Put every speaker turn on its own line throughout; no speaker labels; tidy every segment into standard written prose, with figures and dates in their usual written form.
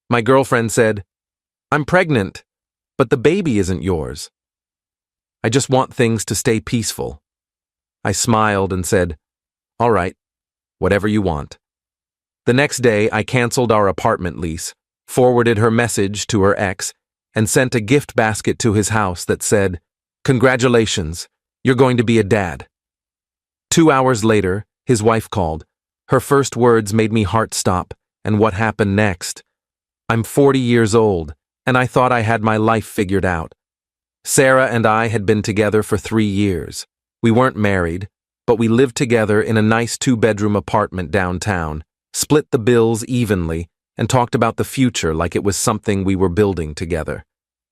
My girlfriend said, "I'm pregnant, but the baby isn't yours. I just want things to stay peaceful." I smiled and said, "All right, whatever you want." The next day, I canceled our apartment lease, forwarded her message to her ex, and sent a gift basket to his house that said, "Congratulations, you're going to be a dad." 2 hours later, his wife called. Her first words made me heart stop, and what happened next? I'm 40 years old, and I thought I had my life figured out. Sarah and I had been together for 3 years. We weren't married, but we lived together in a nice 2-bedroom apartment downtown, split the bills evenly, and talked about the future like it was something we were building together.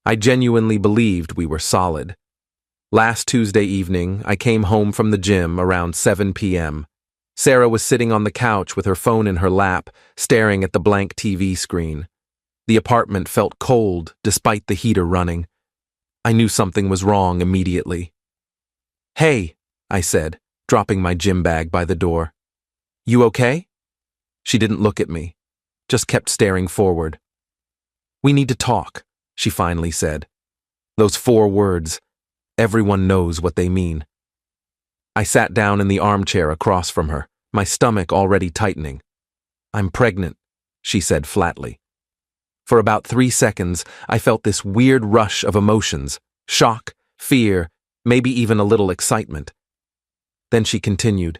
I genuinely believed we were solid. Last Tuesday evening, I came home from the gym around 7 p.m. Sarah was sitting on the couch with her phone in her lap, staring at the blank TV screen. The apartment felt cold despite the heater running. I knew something was wrong immediately. "Hey," I said, dropping my gym bag by the door. "You okay?" She didn't look at me, just kept staring forward. "We need to talk," she finally said. Those 4 words, everyone knows what they mean. I sat down in the armchair across from her, my stomach already tightening. "I'm pregnant," she said flatly. For about 3 seconds, I felt this weird rush of emotions, shock, fear, maybe even a little excitement. Then she continued,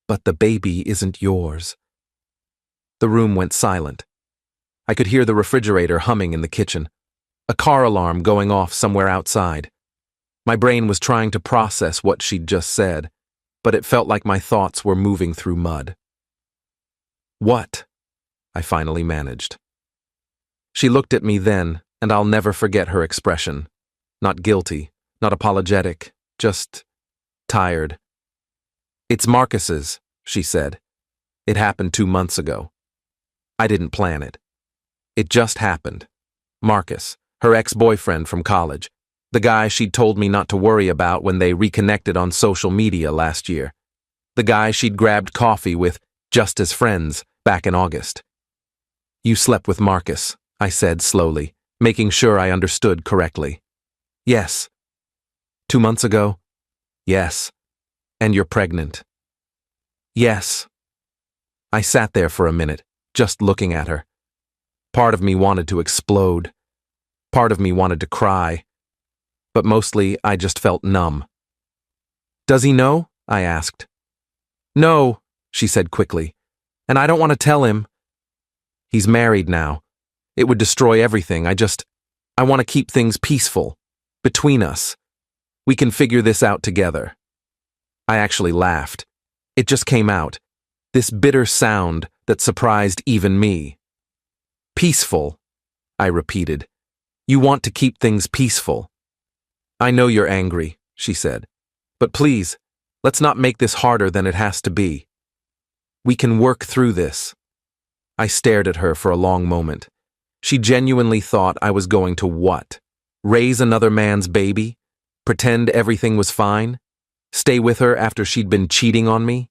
"But the baby isn't yours." The room went silent. I could hear the refrigerator humming in the kitchen, a car alarm going off somewhere outside. My brain was trying to process what she'd just said, but it felt like my thoughts were moving through mud. "What?" I finally managed. She looked at me then, and I'll never forget her expression. Not guilty, not apologetic, just tired. "It's Marcus's," she said. "It happened 2 months ago. I didn't plan it. It just happened. Marcus, her ex-boyfriend from college, the guy she'd told me not to worry about when they reconnected on social media last year. The guy she'd grabbed coffee with just as friends back in August." "You slept with Marcus," I said slowly, making sure I understood correctly. "Yes." "2 months ago?" "Yes." "And you're pregnant?" "Yes." I sat there for a minute, just looking at her. Part of me wanted to explode. Part of me wanted to cry. But mostly, I just felt numb. "Does he know?" I asked. "No," she said quickly. "And I don't want to tell him. He's married now. It would destroy everything. I want to keep things peaceful. Between us. We can figure this out together." I actually laughed. It just came out. This bitter sound that surprised even me. "Peaceful," I repeated. "You want to keep things peaceful." "I know you're angry," she said. "But please, let's not make this harder than it has to be. We can work through this." I stared at her for a long moment. She genuinely thought I was going to what? Raise another man's baby? Pretend everything was fine? Stay with her after she'd been cheating on me?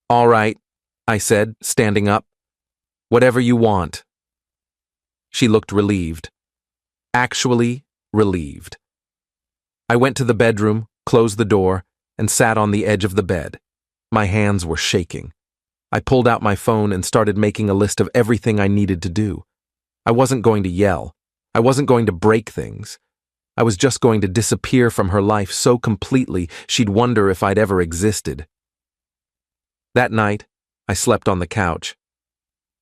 "All right," I said, standing up. "Whatever you want." She looked relieved. Actually relieved. I went to the bedroom, closed the door, and sat on the edge of the bed. My hands were shaking. I pulled out my phone and started making a list of everything I needed to do. I wasn't going to yell. I wasn't going to break things. I was just going to disappear from her life so completely she'd wonder if I'd ever existed. That night, I slept on the couch.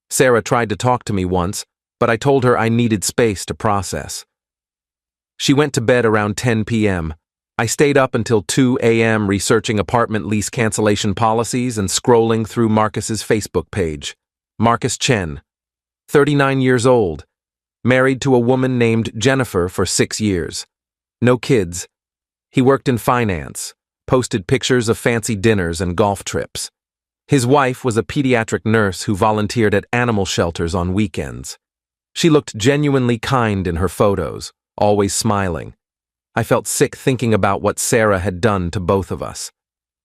Sarah tried to talk to me once, but I told her I needed space to process. She went to bed around 10 p.m. I stayed up until 2 a.m. researching apartment lease cancellation policies and scrolling through Marcus's Facebook page. Marcus Chen, 39 years old, married to a woman named Jennifer for 6 years. No kids. He worked in finance, posted pictures of fancy dinners and golf trips. His wife was a pediatric nurse who volunteered at animal shelters on weekends. She looked genuinely kind in her photos, always smiling. I felt sick thinking about what Sarah had done to both of us.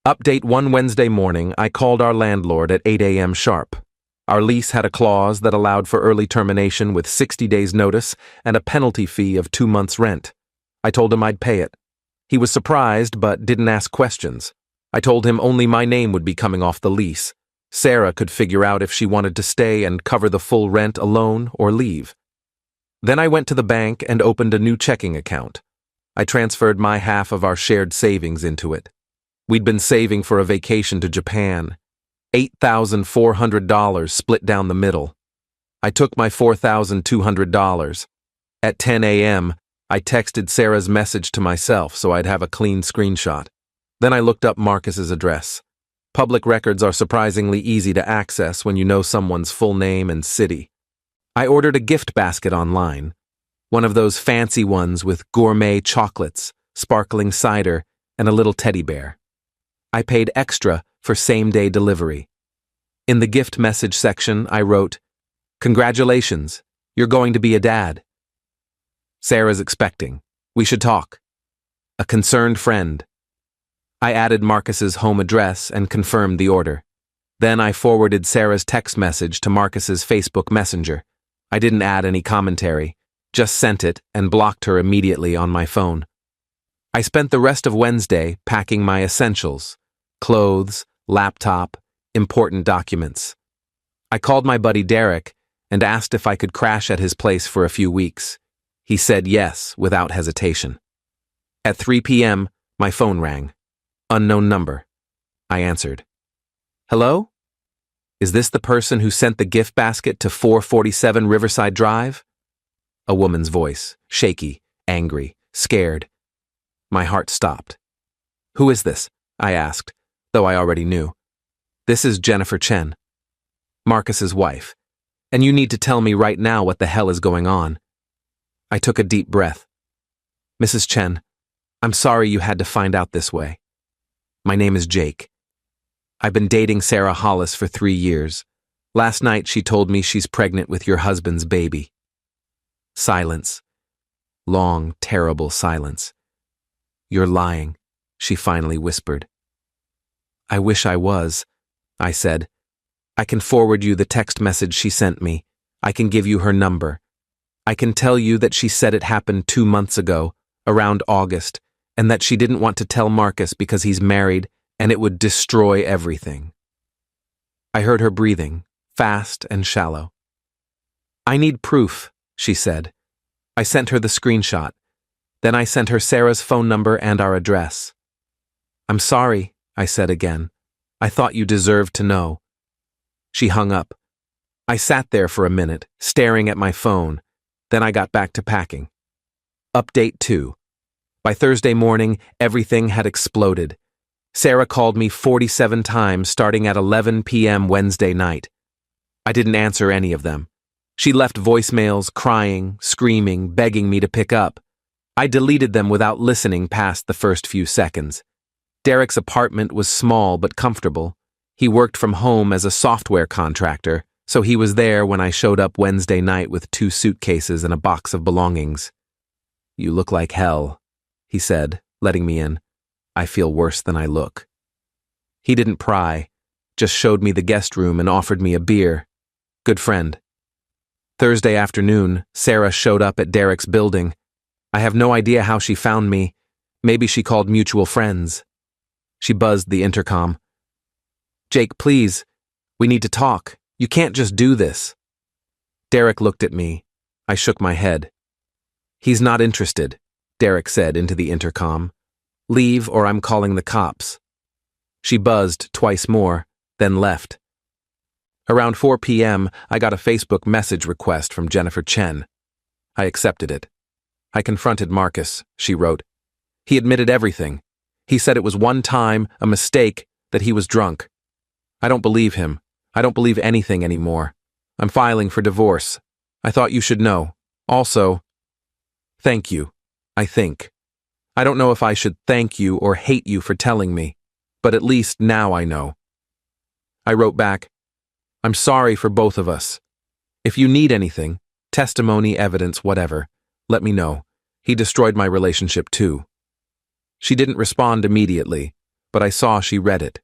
Update: one Wednesday morning, I called our landlord at 8 a.m. sharp. Our lease had a clause that allowed for early termination with 60 days' notice and a penalty fee of 2 months' rent. I told him I'd pay it. He was surprised but didn't ask questions. I told him only my name would be coming off the lease. Sarah could figure out if she wanted to stay and cover the full rent alone or leave. Then I went to the bank and opened a new checking account. I transferred my half of our shared savings into it. We'd been saving for a vacation to Japan. $8,400 split down the middle. I took my $4,200. At 10 a.m., I texted Sarah's message to myself so I'd have a clean screenshot. Then I looked up Marcus's address. Public records are surprisingly easy to access when you know someone's full name and city. I ordered a gift basket online, one of those fancy ones with gourmet chocolates, sparkling cider, and a little teddy bear. I paid extra for same-day delivery. In the gift message section, I wrote, "Congratulations, you're going to be a dad. Sarah's expecting. We should talk. A concerned friend." I added Marcus's home address and confirmed the order. Then I forwarded Sarah's text message to Marcus's Facebook Messenger. I didn't add any commentary, just sent it and blocked her immediately on my phone. I spent the rest of Wednesday packing my essentials: clothes, laptop, important documents. I called my buddy Derek and asked if I could crash at his place for a few weeks. He said yes without hesitation. At 3 p.m., my phone rang. Unknown number. I answered. "Hello? Is this the person who sent the gift basket to 447 Riverside Drive?" A woman's voice, shaky, angry, scared. My heart stopped. "Who is this?" I asked, though I already knew. "This is Jennifer Chen, Marcus's wife, and you need to tell me right now what the hell is going on." I took a deep breath. "Mrs. Chen, I'm sorry you had to find out this way. My name is Jake. I've been dating Sarah Hollis for 3 years. Last night she told me she's pregnant with your husband's baby." Silence. Long, terrible silence. "You're lying," she finally whispered. "I wish I was," I said. "I can forward you the text message she sent me. I can give you her number. I can tell you that she said it happened 2 months ago, around August, and that she didn't want to tell Marcus because he's married and it would destroy everything." I heard her breathing, fast and shallow. "I need proof," she said. I sent her the screenshot. Then I sent her Sarah's phone number and our address. "I'm sorry," I said again. "I thought you deserved to know." She hung up. I sat there for a minute, staring at my phone. Then I got back to packing. Update 2. By Thursday morning, everything had exploded. Sarah called me 47 times starting at 11 p.m. Wednesday night. I didn't answer any of them. She left voicemails, crying, screaming, begging me to pick up. I deleted them without listening past the first few seconds. Derek's apartment was small but comfortable. He worked from home as a software contractor, so he was there when I showed up Wednesday night with 2 suitcases and a box of belongings. "You look like hell," he said, letting me in. "I feel worse than I look." He didn't pry, just showed me the guest room and offered me a beer. Good friend. Thursday afternoon, Sarah showed up at Derek's building. I have no idea how she found me. Maybe she called mutual friends. She buzzed the intercom. "Jake, please. We need to talk. You can't just do this." Derek looked at me. I shook my head. "He's not interested," Derek said into the intercom. "Leave or I'm calling the cops." She buzzed twice more, then left. Around 4 p.m., I got a Facebook message request from Jennifer Chen. I accepted it. I confronted Marcus, she wrote. He admitted everything. He said it was one time, a mistake, that he was drunk. I don't believe him. I don't believe anything anymore. I'm filing for divorce. I thought you should know. Also, thank you, I think. I don't know if I should thank you or hate you for telling me, but at least now I know. I wrote back, I'm sorry for both of us. If you need anything, testimony, evidence, whatever, let me know. He destroyed my relationship too. She didn't respond immediately, but I saw she read it.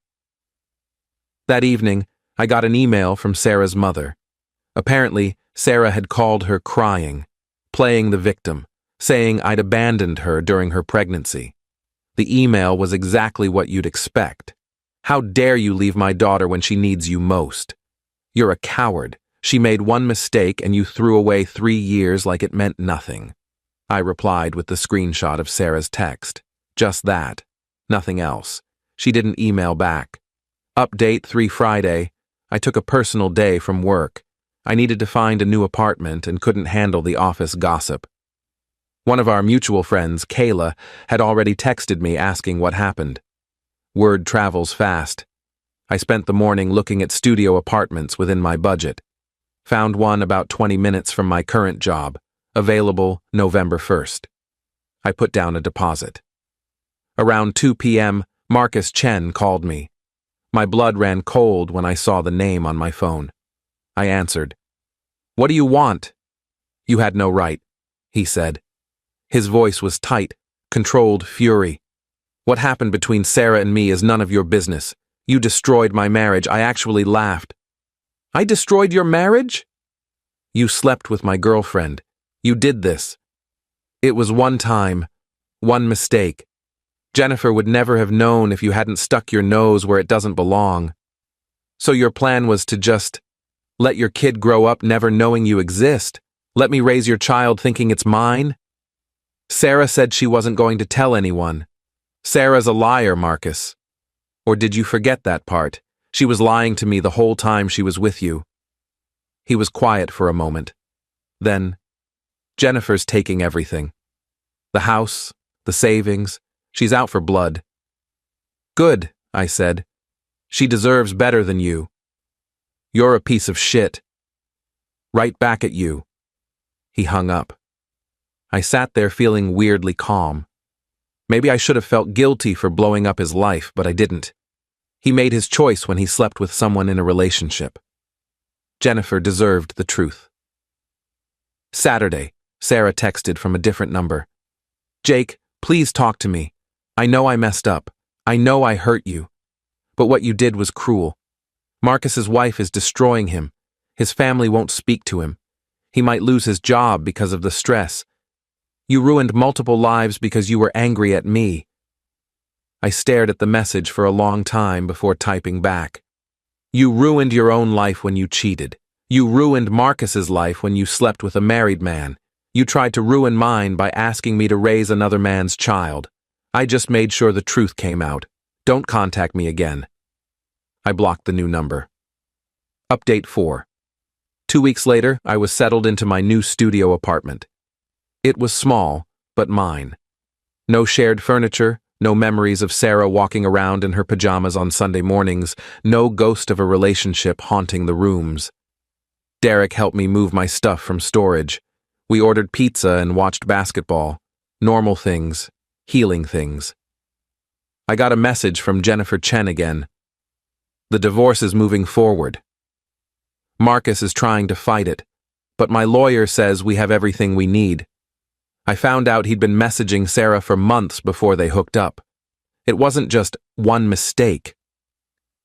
That evening, I got an email from Sarah's mother. Apparently, Sarah had called her crying, playing the victim, saying I'd abandoned her during her pregnancy. The email was exactly what you'd expect. How dare you leave my daughter when she needs you most? You're a coward. She made one mistake and you threw away 3 years like it meant nothing. I replied with the screenshot of Sarah's text. Just that. Nothing else. She didn't email back. Update 3 Friday. I took a personal day from work. I needed to find a new apartment and couldn't handle the office gossip. One of our mutual friends, Kayla, had already texted me asking what happened. Word travels fast. I spent the morning looking at studio apartments within my budget. Found one about 20 minutes from my current job, available November 1st. I put down a deposit. Around 2 p.m., Marcus Chen called me. My blood ran cold when I saw the name on my phone. I answered. "What do you want?" "You had no right," he said. His voice was tight, controlled fury. "What happened between Sarah and me is none of your business. You destroyed my marriage." I actually laughed. "I destroyed your marriage?" "You slept with my girlfriend. You did this. It was one time, one mistake. Jennifer would never have known if you hadn't stuck your nose where it doesn't belong. So your plan was to just let your kid grow up never knowing you exist? Let me raise your child thinking it's mine? Sarah said she wasn't going to tell anyone. Sarah's a liar, Marcus. Or did you forget that part? She was lying to me the whole time she was with you." He was quiet for a moment. Then, "Jennifer's taking everything. The house, the savings. She's out for blood." "Good," I said. "She deserves better than you." "You're a piece of shit." "Right back at you." He hung up. I sat there feeling weirdly calm. Maybe I should have felt guilty for blowing up his life, but I didn't. He made his choice when he slept with someone in a relationship. Jennifer deserved the truth. Saturday, Sarah texted from a different number. "Jake, please talk to me. I know I messed up. I know I hurt you. But what you did was cruel. Marcus's wife is destroying him. His family won't speak to him. He might lose his job because of the stress. You ruined multiple lives because you were angry at me." I stared at the message for a long time before typing back. "You ruined your own life when you cheated. You ruined Marcus's life when you slept with a married man. You tried to ruin mine by asking me to raise another man's child. I just made sure the truth came out. Don't contact me again." I blocked the new number. Update 4. 2 weeks later, I was settled into my new studio apartment. It was small, but mine. No shared furniture, no memories of Sarah walking around in her pajamas on Sunday mornings, no ghost of a relationship haunting the rooms. Derek helped me move my stuff from storage. We ordered pizza and watched basketball. Normal things, healing things. I got a message from Jennifer Chen again. "The divorce is moving forward. Marcus is trying to fight it, but my lawyer says we have everything we need." I found out he'd been messaging Sarah for months before they hooked up. It wasn't just one mistake.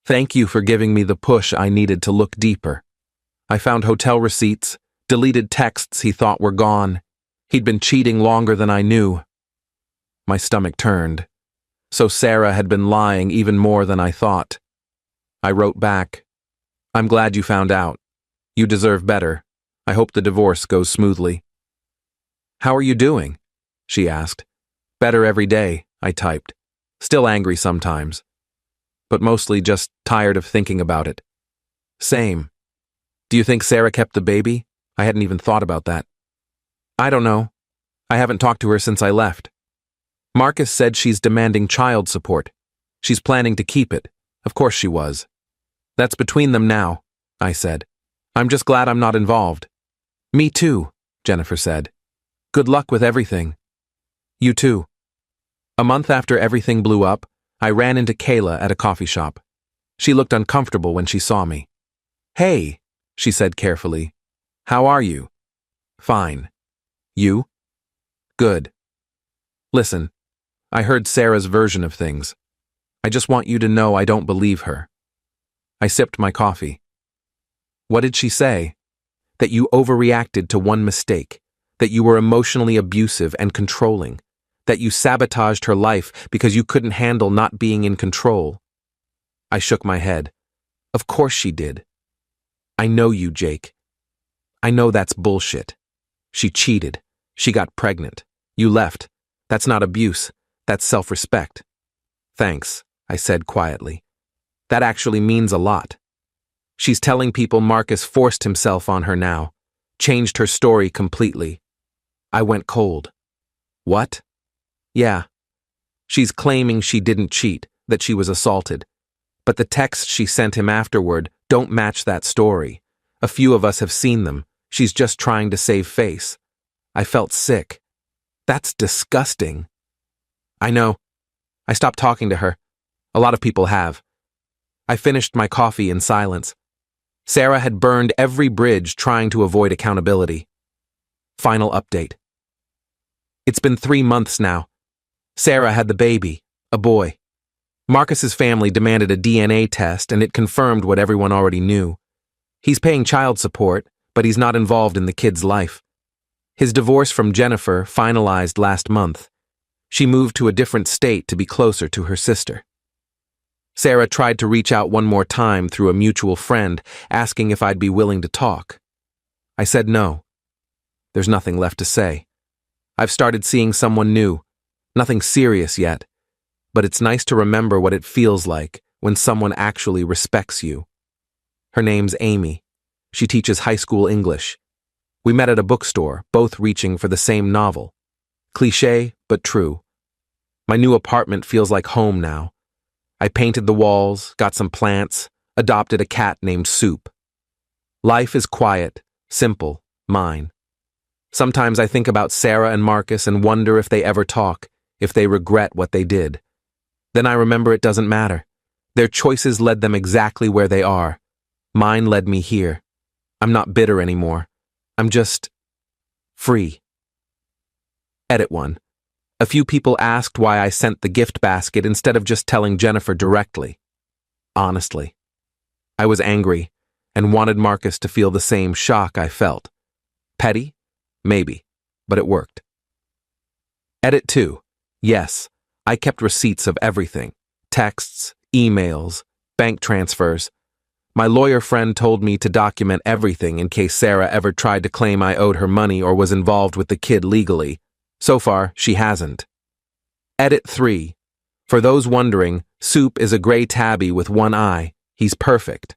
"Thank you for giving me the push I needed to look deeper." I found hotel receipts, deleted texts he thought were gone. He'd been cheating longer than I knew. My stomach turned. So Sarah had been lying even more than I thought. I wrote back, "I'm glad you found out. You deserve better. I hope the divorce goes smoothly." "How are you doing?" she asked. "Better every day," I typed. Still angry sometimes, but mostly just tired of thinking about it. "Same. Do you think Sarah kept the baby? I hadn't even thought about that." "I don't know. I haven't talked to her since I left. Marcus said she's demanding child support. She's planning to keep it. Of course she was. That's between them now," I said. "I'm just glad I'm not involved." "Me too," Jennifer said. "Good luck with everything." "You too." A month after everything blew up, I ran into Kayla at a coffee shop. She looked uncomfortable when she saw me. "Hey," she said carefully. "How are you?" "Fine. You?" "Good. Listen, I heard Sarah's version of things. I just want you to know I don't believe her." I sipped my coffee. What did she say? That you overreacted to one mistake, that you were emotionally abusive and controlling, that you sabotaged her life because you couldn't handle not being in control. I shook my head. Of course she did. I know you, Jake. I know that's bullshit. She cheated. She got pregnant. You left. That's not abuse. That's self-respect. Thanks, I said quietly. That actually means a lot. She's telling people Marcus forced himself on her now, changed her story completely. I went cold. What? Yeah. She's claiming she didn't cheat, that she was assaulted. But the texts she sent him afterward don't match that story. A few of us have seen them. She's just trying to save face. I felt sick. That's disgusting. I know. I stopped talking to her. A lot of people have. I finished my coffee in silence. Sarah had burned every bridge trying to avoid accountability. Final update. It's been 3 months now. Sarah had the baby, a boy. Marcus's family demanded a DNA test, and it confirmed what everyone already knew. He's paying child support, but he's not involved in the kid's life. His divorce from Jennifer finalized last month. She moved to a different state to be closer to her sister. Sarah tried to reach out one more time through a mutual friend, asking if I'd be willing to talk. I said no. There's nothing left to say. I've started seeing someone new. Nothing serious yet, but it's nice to remember what it feels like when someone actually respects you. Her name's Amy. She teaches high school English. We met at a bookstore, both reaching for the same novel. Cliché, but true. My new apartment feels like home now. I painted the walls, got some plants, adopted a cat named Soup. Life is quiet, simple, mine. Sometimes I think about Sarah and Marcus and wonder if they ever talk, if they regret what they did. Then I remember it doesn't matter. Their choices led them exactly where they are. Mine led me here. I'm not bitter anymore. I'm just free. Edit 1. A few people asked why I sent the gift basket instead of just telling Jennifer directly. Honestly, I was angry and wanted Marcus to feel the same shock I felt. Petty? Maybe, but it worked. Edit 2. Yes, I kept receipts of everything. Texts, emails, bank transfers. My lawyer friend told me to document everything in case Sarah ever tried to claim I owed her money or was involved with the kid legally. So far, she hasn't. Edit 3. For those wondering, Soup is a gray tabby with one eye. He's perfect.